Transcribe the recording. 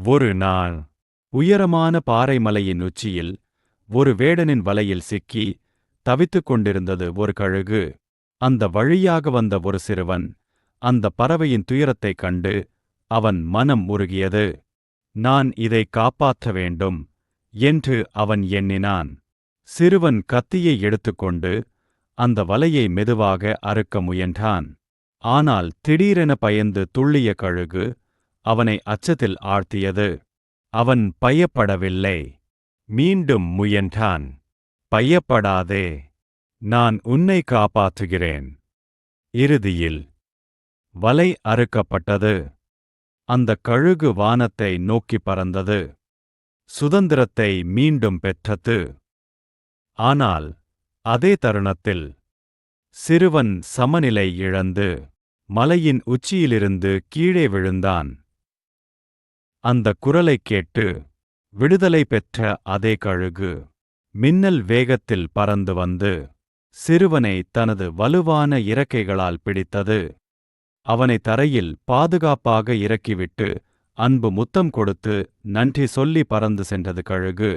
ஒரு நாள் உயரமான பாறைமலையின் உச்சியில் ஒரு வேடனின் வலையில் சிக்கி தவித்துக் கொண்டிருந்தது ஒரு கழுகு. அந்த வழியாக வந்த ஒரு சிறுவன் அந்த பறவையின் துயரத்தைக் கண்டு அவன் மனம் உருகியது. நான் இதை காப்பாற்ற வேண்டும் என்று அவன் எண்ணினான். சிறுவன் கத்தியை எடுத்துக்கொண்டு அந்த வலையை மெதுவாக அறுக்க முயன்றான். ஆனால் திடீரென பயந்து துள்ளிய கழுகு அவனை அச்சத்தில் ஆழ்த்தியது. அவன் பயப்படவில்லை. மீண்டும் முயன்றான். பயப்படாதே, நான் உன்னை காப்பாற்றுகிறேன். இறுதியில் வலை அறுக்கப்பட்டது. அந்த கழுகு வானத்தை நோக்கி பறந்தது. சுதந்திரத்தை மீண்டும் பெற்றது. ஆனால் அதே தருணத்தில் சிறுவன் சமநிலை இழந்து மலையின் உச்சியிலிருந்து கீழே விழுந்தான். அந்த குரலைக் கேட்டு விடுதலை பெற்ற அதே கழுகு மின்னல் வேகத்தில் பறந்து வந்து சிறுவனை தனது வலுவான இறக்கைகளால் பிடித்தது. அவனை தரையில் பாதுகாப்பாக இறக்கிவிட்டு அன்பு முத்தம் கொடுத்து நன்றி சொல்லி பறந்து சென்றது கழுகு.